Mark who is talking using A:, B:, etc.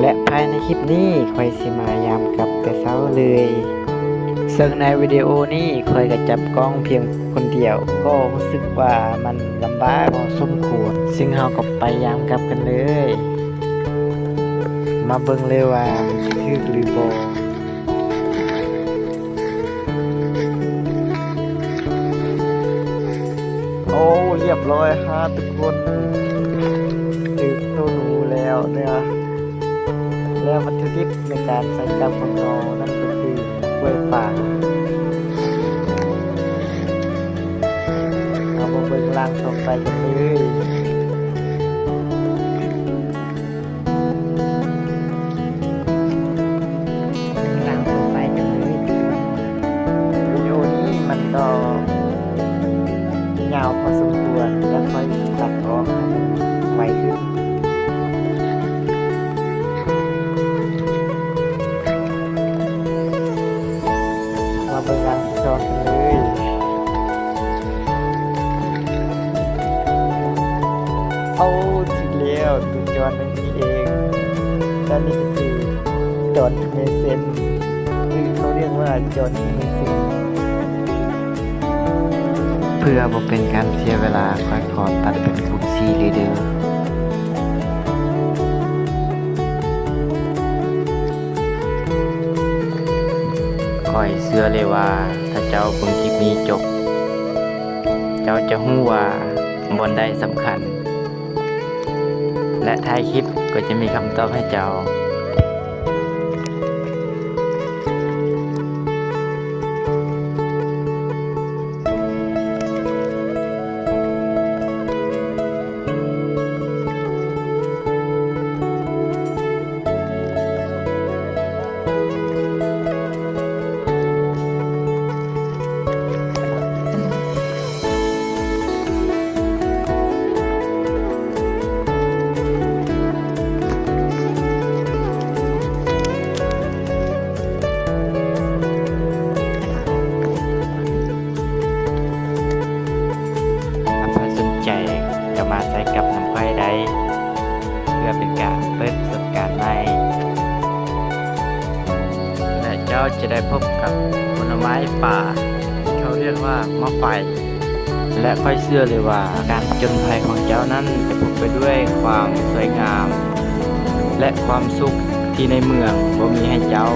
A: และภายในคลิปนี้คอยสิมายามกับแต่เช้าเลยซึ่งในวิดีโอนี้คอยก็จับกล้องเพียงคนเดียวก็รู้สึกว่ามันลำบากพอสมควรซึ่งเราก็ไปยามกับกันเลยมาเบิ่งเลยว่ามันสิถูกหรือบ่โอ้เรียบร้อยฮะทุกคนถึงตัวหนูแล้วเนี่ยแล้ววัตถุดิบในการใส่กับของเรานั่นก็คือกล้วยป่าเอามาเบิ่งล่างต่อไปกันเลยล่างต่อไปกันเลยวิดีโอนี้มันก็ยาวพอสมควรแล้วค่อยตัดออกให้มันไวขึ้นมาเบิ่งรังที่สองกันเลยเอาถึงแล้วตัวจอนมันนี้เองและนี่ก็คือจอนเมเซนคือเขาเรียกว่าจอนเมเซนเพื่อบ่เป็นการเสียเวลาค่อยขอตัดเป็นกลุ่ม4เลยเด้อค่อยเชื่อเลยว่าถ้าเจ้าเบิ่งคลิปนี้จบเจ้าจะรู้ว่าบอนได้สำคัญและท้ายคลิปก็จะมีคำตอบให้เจ้าจะมาใช้กับน้ำไฟได้เพื่อเป็นการเปิดประสบการณ์ใหม่และเจ้าจะได้พบกับผลไม้ป่าเขาเรียกว่ามะไฟและค่อยเชื่อเลยว่าการผจญภัยของเจ้านั้นจะพบไปด้วยความสวยงามและความสุขที่ในเมืองบ่มีให้เจ้า